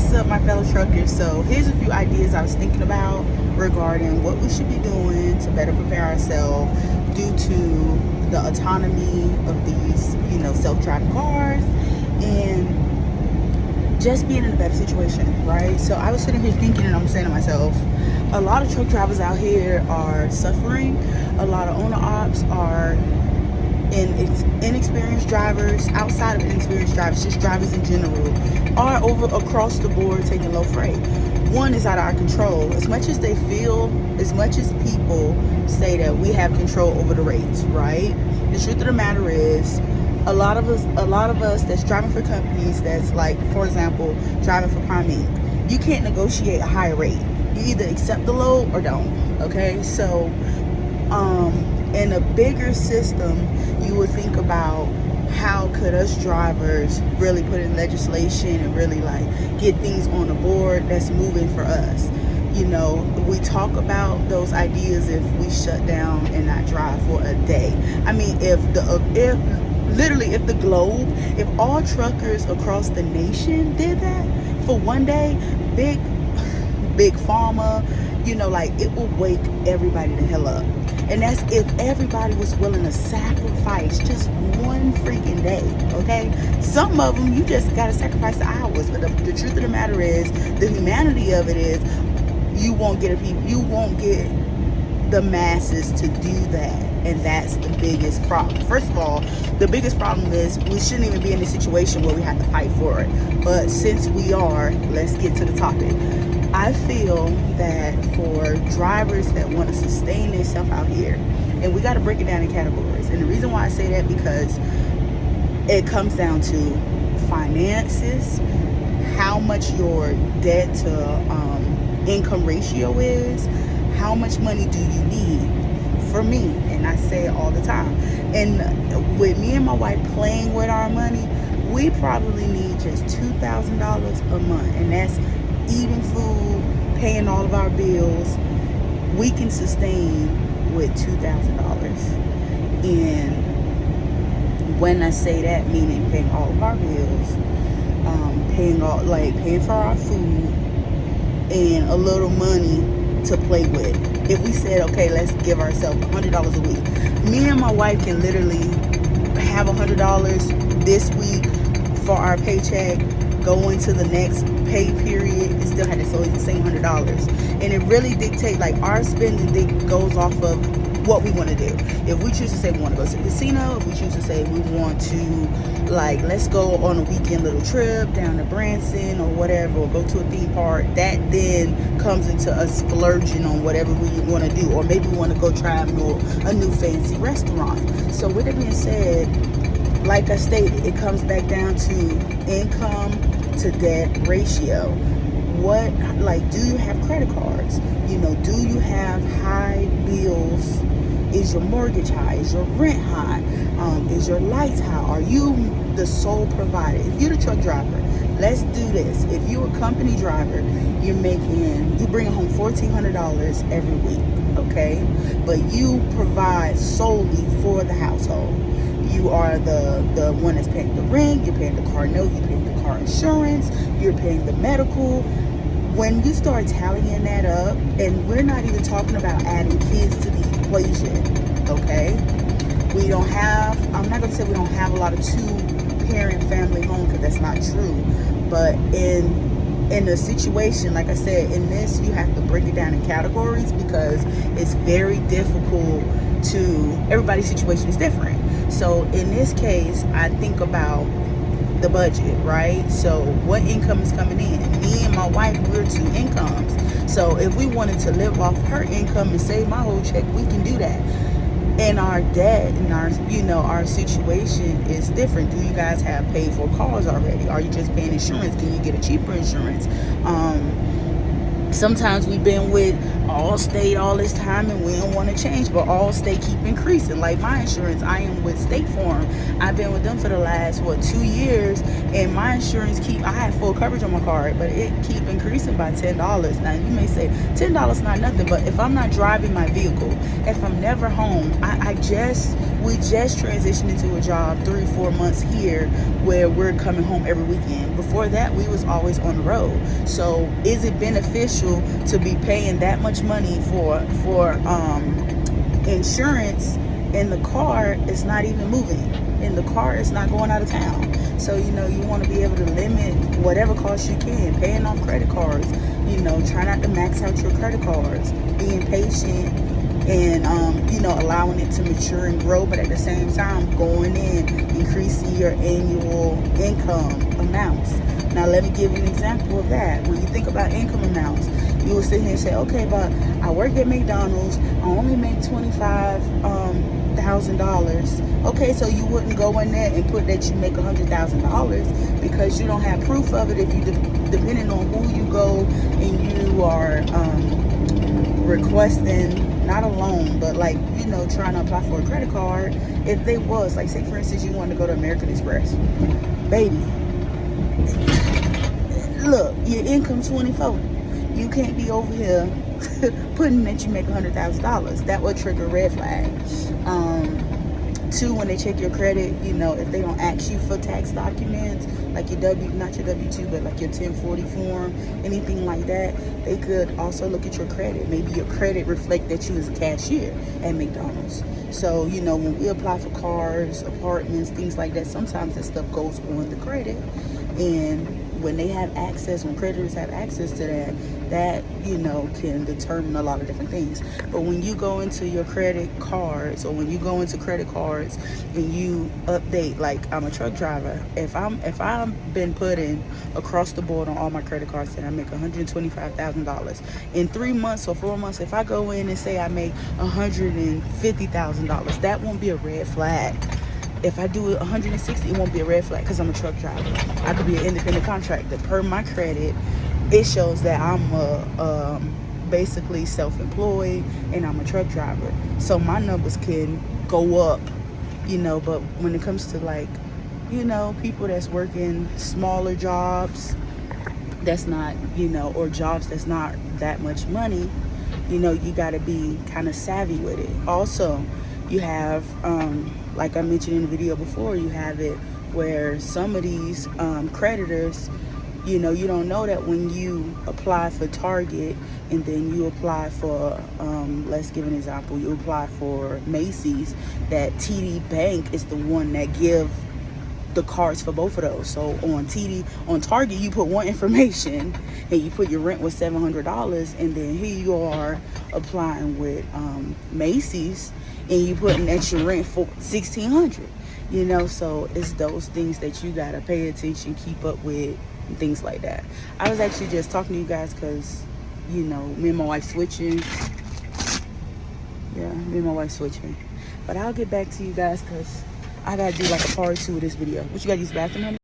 What's up, my fellow truckers? So here's a few ideas I was thinking about regarding what we should be doing to better prepare ourselves due to the autonomy of these, self-driving cars, and just being in a better situation, right? So I was sitting here thinking, and I'm saying to myself, a lot of truck drivers out here are suffering. A lot of owner ops are inexperienced drivers, outside of inexperienced drivers, just drivers in general, are across the board taking low freight. One is out of our control. As much as people say that we have control over the rates, right? The truth of the matter is, a lot of us that's driving for companies that's like, for example, driving for Prime Inc., you can't negotiate a higher rate. You either accept the load or don't. Okay, so in a bigger system, you would think about how could us drivers really put in legislation and really get things on the board that's moving for us. We talk about those ideas if we shut down and not drive for a day. I mean, if all truckers across the nation did that for one day, big pharma, it will wake everybody the hell up. And that's if everybody was willing to sacrifice just one freaking day, okay? Some of them, you just got to sacrifice the hours. But the truth of the matter is, the humanity of it is, you won't get the masses to do that. And that's the biggest problem. First of all, the biggest problem is we shouldn't even be in a situation where we have to fight for it. But since we are, let's get to the topic. I feel that for drivers that want to sustain themselves out here, and we got to break it down in categories. And the reason why I say that, because it comes down to finances, how much your debt to income ratio is, how much money do you need. For me, and I say it all the time, and with me and my wife playing with our money, we probably need just $2,000 a month, and that's eating food, paying all of our bills. We can sustain with $2,000. And when I say that, meaning paying all of our bills, paying for our food, and a little money to play with. If we said, okay, let's give ourselves $100 a week, me and my wife can literally have $100 this week for our paycheck, go into the next pay period, and still have the same $100. And it really dictates, our spending goes off of what we want to do. If we choose to say we want to go to the casino, if we choose to say we want to, let's go on a weekend little trip down to Branson or whatever, or go to a theme park, that then comes into us splurging on whatever we want to do. Or maybe we want to go try a new fancy restaurant. So with that being said, like I stated, it comes back down to income to debt ratio. What, do you have credit cards? Do you have high bills? Is your mortgage high? Is your rent high? Is your lights high? Are you the sole provider? If you're the truck driver, let's do this. If you're a company driver, you bring home $1,400 every week, okay? But you provide solely for the household. You are the one that's paying the rent, you're paying the car note, you're paying the car insurance, you're paying the medical. When you start tallying that up, and we're not even talking about adding kids to the equation, okay? I'm not going to say we don't have a lot of two-parent family homes, because that's not true. But in a situation, like I said, in this, you have to break it down in categories, because it's very difficult everybody's situation is different. So in this case, I think about the budget, right? So what income is coming in? Me and my wife, we're two incomes. So if we wanted to live off her income and save my whole check, we can do that. And our debt and our situation is different. Do you guys have paid for cars already? Are you just paying insurance? Can you get a cheaper insurance? Sometimes we've been with Allstate all this time and we don't want to change, but Allstate keep increasing. Like my insurance, I am with State Farm. I've been with them for the last 2 years, and my insurance I have full coverage on my card, but it keep increasing by $10. Now you may say $10 not nothing, but if I'm not driving my vehicle, if I'm never home, I just We just transitioned into a job 3-4 months here where we're coming home every weekend. Before that, we was always on the road. So is it beneficial to be paying that much money for insurance, and the car is not even moving, and the car is not going out of town? So you want to be able to limit whatever cost you can, paying off credit cards, try not to max out your credit cards, being patient, and allowing it to mature and grow, but at the same time going in, increasing your annual income amounts. Now let me give you an example of that. When you think about income amounts, you will sit here and say, okay, but I work at McDonald's, I only make $25,000. Okay, so you wouldn't go in there and put that you make $100,000 because you don't have proof of it. If you depending on who you go and you are requesting not a loan, but trying to apply for a credit card. If they was like, say for instance, you wanted to go to American Express, baby, look, your income 24. You can't be over here putting that you make $100,000. That would trigger a red flag. Two, when they check your credit, if they don't ask you for tax documents, like your not your W-2, but like your 1040 form, anything like that, they could also look at your credit. Maybe your credit reflect that you was a cashier at McDonald's. So, when we apply for cars, apartments, things like that, sometimes that stuff goes on the credit. And when they have access, when creditors have access to that can determine a lot of different things. But when you go into your credit cards, or when you go into credit cards and you update, like I'm a truck driver, if I've been putting across the board on all my credit cards that I make $125,000 in 3 months or 4 months, if I go in and say I make $150,000, that won't be a red flag. If I do it 160, it won't be a red flag because I'm a truck driver. I could be an independent contractor. Per my credit, it shows that I'm basically self-employed and I'm a truck driver. So my numbers can go up, but when it comes to people that's working smaller jobs, that's not, or jobs that's not that much money, you got to be kind of savvy with it. Also, you have, like I mentioned in the video before, you have it where some of these creditors, you don't know that when you apply for Target and then you apply for, let's give an example, you apply for Macy's, that TD Bank is the one that give the cards for both of those. So on Target, you put one information and you put your rent was $700, and then here you are applying with Macy's and you putting that your rent for $1,600. So it's those things that you gotta pay attention, keep up with, and things like that. I was actually just talking to you guys because me and my wife switching. But I'll get back to you guys because I gotta do like a part 2 of this video. What, you gotta use the bathroom, honey?